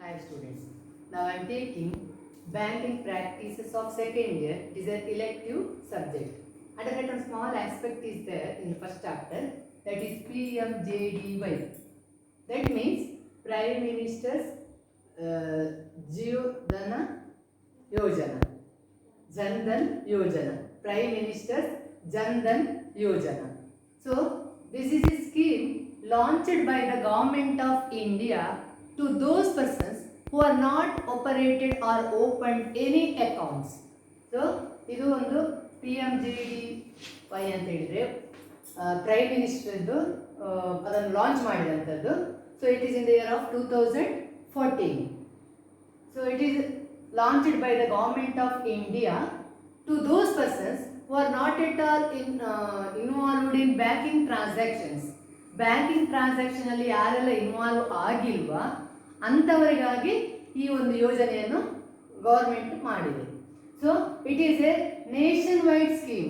Hi students. Now I am taking banking practices of second year. It is an elective subject. And a small aspect is there in the first chapter, that is PMJDY. That means Prime Minister's Jiyodhana Yojana. Jandan Yojana. Prime Minister's Jandan Yojana. So this is a scheme launched by the government of India to those persons who are not operated or opened any accounts. So ಇದು ಒಂದು PMJDY ಅಂತ ಹೇಳಿದ್ರೆ prime ಮಿನಿಸ್ಟರ್ದು ಅದನ್ನು launch ಮಾಡಿದಂಥದ್ದು. So it is in the year of 2014. So it is launched by the government of India to those persons who are not at all involved in banking transactions. Banking transaction ಅಲ್ಲಿ ಯಾರೆಲ್ಲ involve ಆಗಿಲ್ವಾ ಅಂಥವರಿಗಾಗಿ ಈ ಒಂದು ಯೋಜನೆಯನ್ನು government ಮಾಡಿದೆ. So it is a nationwide scheme.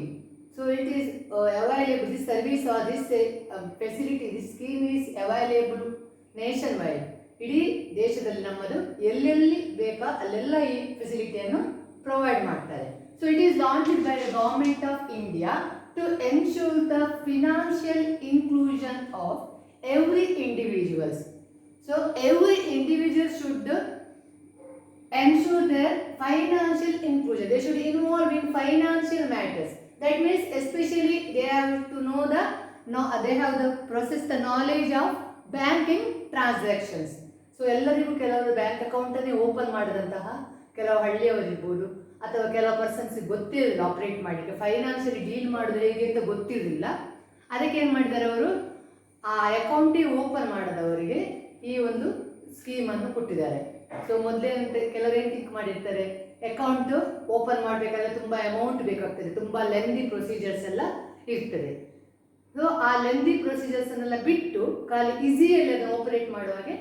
So it is available, this service or this facility, this scheme is available nationwide. ಇಡೀ ದೇಶದಲ್ಲಿ ನಮ್ಮದು ಎಲ್ಲೆಲ್ಲಿ ಬೇಕಾ ಅಲ್ಲೆಲ್ಲ ಈ ಫೆಸಿಲಿಟಿಯನ್ನು ಪ್ರೊವೈಡ್ ಮಾಡ್ತಾರೆ. So it is launched by the government of India to ensure the financial inclusion of every individuals. So every individual should ensure their financial inclusion. They should involve in financial matters. That means especially they have to know they have the process, the knowledge of banking transactions. So ಎಲ್ಲರಿಗೂ ಕೆಲವರು bank ಅಕೌಂಟನ್ನೇ open ಮಾಡಿದಂತಹ ಕೆಲವು ಹಳ್ಳಿಯವರಿರ್ಬೋದು ಅಥವಾ ಕೆಲವು ಪರ್ಸನ್ಸ್ಗೆ ಗೊತ್ತಿರಲಿಲ್ಲ operate ಮಾಡಲಿಕ್ಕೆ, financially deal ಮಾಡೋದು ಹೇಗೆ ಅಂತ ಗೊತ್ತಿರಲಿಲ್ಲ. ಅದಕ್ಕೆ ಏನು ಮಾಡಿದ್ದಾರೆ ಅವರು, ಆ ಅಕೌಂಟಿಗೆ ಓಪನ್ ಮಾಡದವರಿಗೆ ಈ ಒಂದು ಸ್ಕೀಮನ್ನು ಕೊಟ್ಟಿದ್ದಾರೆ. ಸೊ ಮೊದಲೇ ಕೆಲವರು ಏನು ಥಿಂಕ್ ಮಾಡಿರ್ತಾರೆ, ಅಕೌಂಟ್ ಓಪನ್ ಮಾಡಬೇಕಾದ್ರೆ ತುಂಬ ಅಮೌಂಟ್ ಬೇಕಾಗ್ತದೆ, ತುಂಬ ಲೆಂದಿ ಪ್ರೊಸೀಜರ್ಸ್ ಎಲ್ಲ ಇರ್ತದೆ. ಸೊ ಆ ಲೆಂದಿ ಪ್ರೊಸೀಜರ್ಸನ್ನೆಲ್ಲ ಬಿಟ್ಟು ಖಾಲಿ ಈಸಿಯಲ್ಲಿ ಅದನ್ನು ಆಪರೇಟ್ ಮಾಡುವಾಗೆ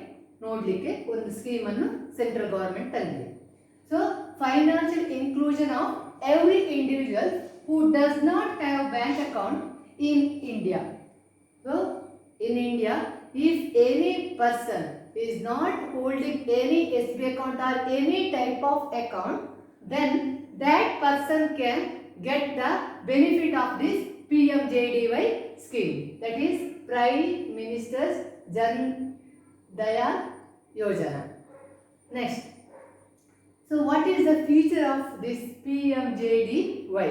ನೋಡಲಿಕ್ಕೆ ಒಂದು ಸ್ಕೀಮನ್ನು ಸೆಂಟ್ರಲ್ ಗೌರ್ಮೆಂಟ್ ತಂದಿದೆ. So financial inclusion of every individual who does not have bank account in India. So in India, if any person is not holding any SB account or any type of account, then that person can get the benefit of this PMJDY scheme, that is Prime Minister's Jan Daya Yojana. Next. So what is the feature of this PMJDY?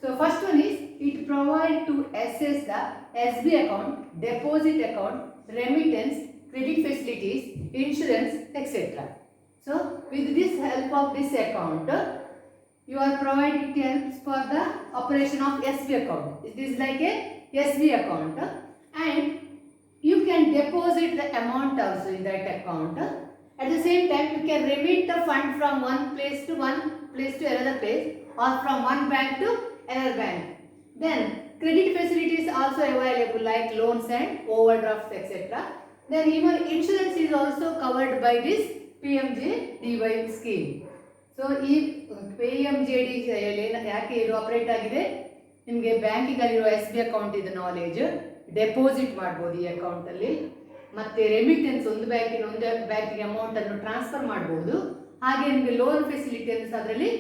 So first one is it provides to access the SB account, deposit account, remittance, credit facilities, insurance, etc. So with this help of this account, you are provided helps for the operation of SB account. It is like a SB account, and you can deposit the amount also in that account. At the same time, you can remit the fund from one place to another place, or from one bank to another bank. Then credit facilities also available like loans and overdrafts, etc. Then even insurance is also covered by this PMJDY scheme. So ಈ PMJDY ಯಾಕೆ ಇದು operate ಆಗಿದೆ, ನಿಮಗೆ ಬ್ಯಾಂಕಿಗಲ್ಲಿರೋ SB account ಇದು knowledge, deposit ಮಾಡ್ಬೋದು ಈ ಅಕೌಂಟಲ್ಲಿ, ಮತ್ತು ರೆಮಿಟೆನ್ಸ್ ಒಂದು ಬ್ಯಾಂಕಿನ ಒಂದು ಬ್ಯಾಂಕಿಗೆ ಅಮೌಂಟನ್ನು ಟ್ರಾನ್ಸ್ಫರ್ ಮಾಡ್ಬೋದು, ಹಾಗೆ ನಿಮಗೆ ಲೋನ್ ಫೆಸಿಲಿಟಿಯನ್ನು ಸಹ ಅದರಲ್ಲಿ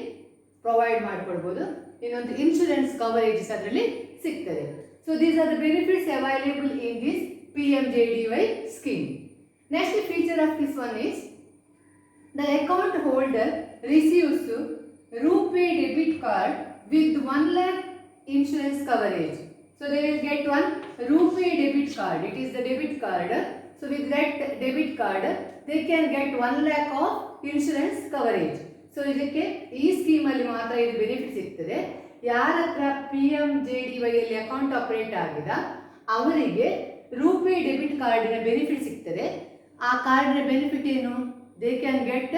ಪ್ರೊವೈಡ್ ಮಾಡಿಕೊಡ್ಬೋದು, ಇನ್ನೊಂದು ಇನ್ಶೂರೆನ್ಸ್ ಕವರೇಜಸ್ ಅದರಲ್ಲಿ ಸಿಗ್ತದೆ. So these are the benefits available in this PMJDY scheme. Next feature of this one is the account holder receives RuPay debit card with 1 lakh insurance coverage. So they will get one RuPay debit card. It is the debit card. So with that debit card, they can get 1 lakh of insurance coverage. So ಇದಕ್ಕೆ ಈ ಸ್ಕೀಮಲ್ಲಿ ಮಾತ್ರ ಇದು benefit ಸಿಗ್ತದೆ. ಯಾರ ಹತ್ರ PMJDY ಅಲ್ಲಿ account operate ಆಗಿದೆ ಅವರಿಗೆ ರೂಪೇ ಡೆಬಿಟ್ ಕಾರ್ಡಿನ ಬೆನಿಫಿಟ್ ಸಿಗ್ತದೆ. ಆ ಕಾರ್ಡಿನ ಬೆನಿಫಿಟ್ ಏನು, they can get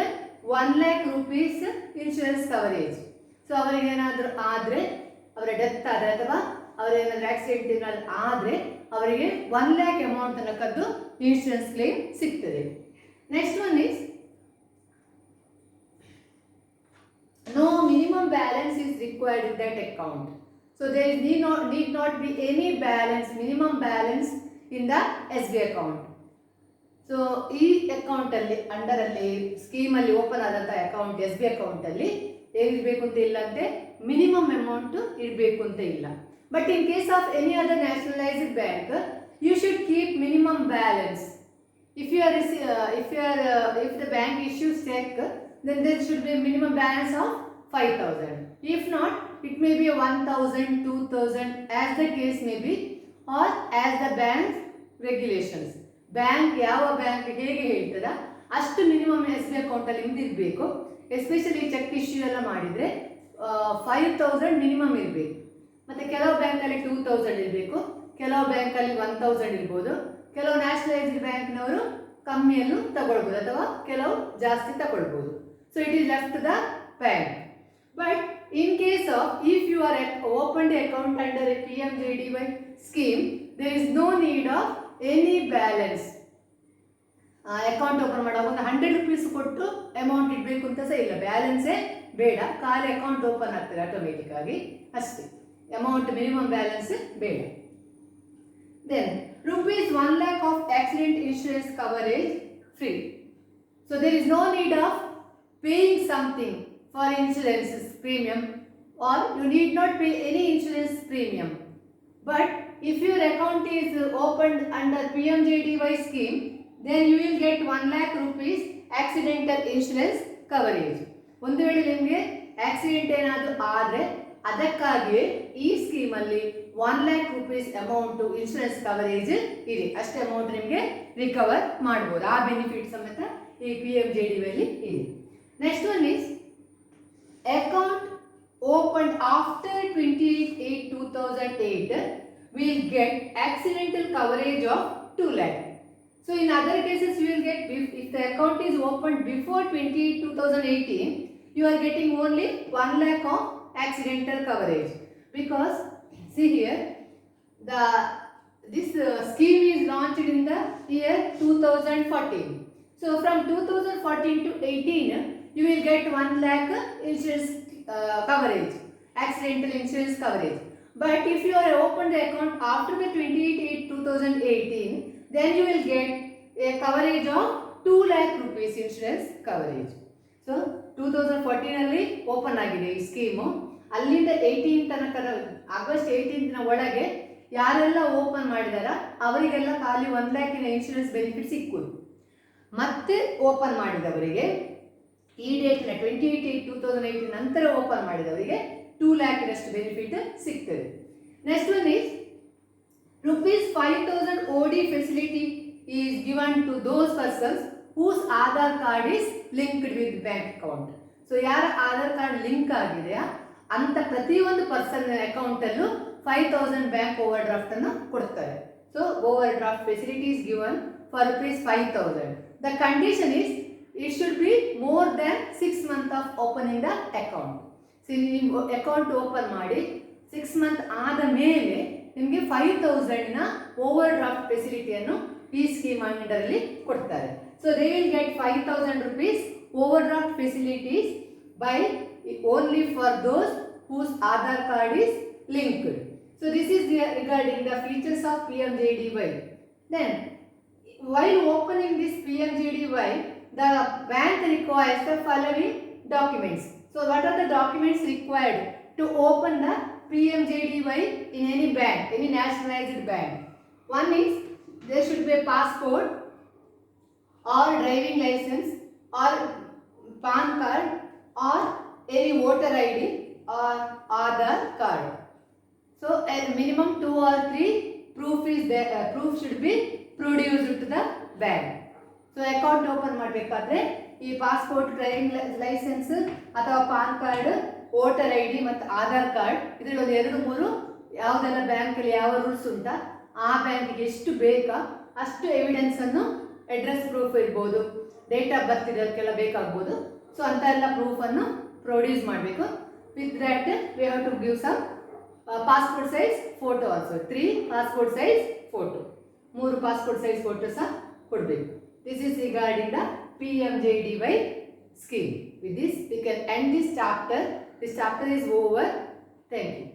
1 lakh rupees insurance coverage. So ಅವರಿಗೆ ಏನಾದರೂ ಆದರೆ, ಅವರ ಡೆತ್ ಆದರೆ ಅಥವಾ ಅವರೇನಾದರೂ ಆಕ್ಸಿಡೆಂಟ್ ಏನಾದರೂ ಆದರೆ ಅವರಿಗೆ 1 lakh ಅಮೌಂಟ್ ಅನ್ನು ಕದ್ದು ಇನ್ಶೂರೆನ್ಸ್ ಕ್ಲೇಮ್ ಸಿಗ್ತದೆ. Next one is no minimum balance is required in that account. So there need not be any balance, minimum balance in the SB account. So ಈ ಅಕೌಂಟಲ್ಲಿ ಅಂಡರಲ್ಲಿ ಸ್ಕೀಮಲ್ಲಿ ಓಪನ್ ಆದಂಥ account S B ಅಕೌಂಟಲ್ಲಿ ಹೇಗಿರಬೇಕು ಅಂತ ಇಲ್ಲ ಅಂತೆ, minimum amount ಇರಬೇಕು ಅಂತ ಇಲ್ಲ. But in case of any other nationalised bank you should keep minimum balance. If the bank issues check, then there should be a minimum balance of 5,000. If not, it may be 1,000, 2,000 as the case may be, or as the bank's regulations. Bank ಯಾವ bank ಹೇಗೆ ಹೇಳ್ತದ ಅಷ್ಟು minimum S B ಅಕೌಂಟಲ್ಲಿ ನಿಮ್ದು ಇರಬೇಕು. Especially check issue ಎಲ್ಲ ಮಾಡಿದರೆ 5,000 minimum ಇರಬೇಕು. ಮತ್ತು ಕೆಲವು ಬ್ಯಾಂಕಲ್ಲಿ 2,000 ಇರಬೇಕು, ಕೆಲವು ಬ್ಯಾಂಕಲ್ಲಿ 1,000 ಇರ್ಬೋದು. ಕೆಲವು ನ್ಯಾಷನಲೈಸ್ಡ್ ಬ್ಯಾಂಕ್ನವರು ಕಮ್ಮಿಯಲ್ಲೂ ತಗೊಳ್ಬೋದು ಅಥವಾ ಕೆಲವು ಜಾಸ್ತಿ ತಗೊಳ್ಬೋದು. So it is left the bank. But in case of if you are open account under a PMJDY scheme, there is no need of any balance. Account open ಮಾಡುವಾಗ ಒಂದು 100 ರೂಪೀಸ್ ಕೊಟ್ಟು ಅಮೌಂಟ್ ಇಡಬೇಕು ಅಂತ ಸಹ ಇಲ್ಲ, ಬ್ಯಾಲೆನ್ಸೇ ಬೇಡ, ಖಾಲಿ ಅಕೌಂಟ್ ಓಪನ್ ಆಗ್ತದೆ ಆಟೋಮೆಟಿಕ್ ಆಗಿ ಅಷ್ಟೇ. ಅಮೌಂಟ್ ಮಿನಿಮಮ್ ಬ್ಯಾಲೆನ್ಸ್ ಬೇಡ. Then rupees 1 lakh of accident insurance coverage free. So there is no need of paying something for insurance premium, or you need not pay any insurance premium. But if your account is opened under PMJDY scheme, then you will get 1 lakh rupees accidental insurance coverage. ಒಂದು ವೇಳೆ ನಿಮಗೆ accident ಏನಾದರೂ ಆದರೆ ಅದಕ್ಕಾಗಿ ಈ ಸ್ಕೀಮಲ್ಲಿ 1 lakh rupees amount insurance coverage ಇದೆ. ಅಷ್ಟೇ amount ನಿಮಗೆ ರಿಕವರ್ ಮಾಡ್ಬೋದು. ಆ ಬೆನಿಫಿಟ್ ಸಮೇತ ಈ PMJDY ಅಲ್ಲಿ ಇದೆ. Next one is account opened after 28/8/2008 will get accidental coverage of 2 lakh. So in other cases you will get, if the account is opened before 28/2018, you are getting only 1 lakh of accidental coverage, because see here this scheme is launched in the year 2014. So from 2014 to 18 you will get 1 lakh insurance coverage, accidental insurance coverage. But if you are opened the account after the 28/8/2018, then you will get a coverage of 2 lakh rupees insurance coverage. So 2014 ಅಲ್ಲಿ open ಆಗಿದೆ ಈ scheme. ಅಲ್ಲಿಂದ 18 ತನಕ, August 18 ಒಳಗೆ ಯಾರೆಲ್ಲ open ಮಾಡಿದಾರ ಅವರಿಗೆಲ್ಲ ಖಾಲಿ 1 ಲ್ಯಾಕಿನ ಇನ್ಶೂರೆನ್ಸ್ ಬೆನಿಫಿಟ್ ಸಿಕ್ಕುದು. ಮತ್ತೆ ಓಪನ್ ಮಾಡಿದವರಿಗೆ ಈ ಡೇಟ್ನ 28/8/2018 ನಂತರ ಓಪನ್ ಮಾಡಿದವರಿಗೆ 2 ಲ್ಯಾಕಿನಷ್ಟು ಬೆನಿಫಿಟ್ ಸಿಗ್ತದೆ. Next one is rupees 5,000 OD facility is given to those persons whose Aadhaar card is linked with bank account. So ಯಾರ ಆಧಾರ್ ಕಾರ್ಡ್ ಲಿಂಕ್ ಆಗಿದೆಯಾ ಅಂತ ಪ್ರತಿಯೊಂದು ಪರ್ಸನ್ ಅಕೌಂಟಲ್ಲೂ 5,000 ಬ್ಯಾಂಕ್ ಓವರ್ ಡ್ರಾಫ್ಟ್ ಅನ್ನು ಕೊಡ್ತಾರೆ. So over draft facility is given for rupees 5,000. The condition is it should be more than 6 months of opening the account. So ನೀವು account open ಮಾಡಿ 6 months ಆದ ಮೇಲೆ ನಿಮಗೆ 5,000ನ ಓವರ್ ಡ್ರಾಫ್ಟ್ ಫೆಸಿಲಿಟಿಯನ್ನು ಈ scheme ಅಂಡರಲ್ಲಿ ಕೊಡ್ತಾರೆ. So they will get 5,000 rupees over draft facilities by only for those whose Aadhaar card is linked. So this is regarding the features of PMJDY. Then while opening this PMJDY, the bank requires the following documents. So what are the documents required to open the PMJDY in any bank, any nationalized bank? One is there should be a passport or driving license or PAN card or any voter ID or Aadhaar card. So a minimum 2 or 3 proof is there. Proof should be produced to the bank. So account open ಮಾಡಬೇಕಾದ್ರೆ ಈ passport, driving licence ಅಥವಾ PAN card, voter ID ಮತ್ತು Aadhaar card, ಇದರಲ್ಲಿ ಒಂದು 2-3 ಯಾವುದೆಲ್ಲ ಬ್ಯಾಂಕಲ್ಲಿ ಯಾವ rules ಉಂಟಾ ಆ ಬ್ಯಾಂಕಿಗೆ ಎಷ್ಟು ಬೇಕಾ ಅಷ್ಟು ಎವಿಡೆನ್ಸನ್ನು, ಅಡ್ರೆಸ್ ಪ್ರೂಫ್ ಇರ್ಬೋದು, ಡೇಟ್ ಆಫ್ ಬರ್ತ್ ಇದಕ್ಕೆಲ್ಲ ಬೇಕಾಗ್ಬೋದು. ಸೊ ಅಂತ ಎಲ್ಲ ಪ್ರೂಫನ್ನು ಪ್ರೊಡ್ಯೂಸ್ ಮಾಡಬೇಕು. With that we have to give some passport size photo also. 3 passport size photo, 3 passport size photo ಸಹ ಕೊಡಬೇಕು. This is regarding the PMJDY scheme. With this we can end this chapter. This chapter is over. Thank you.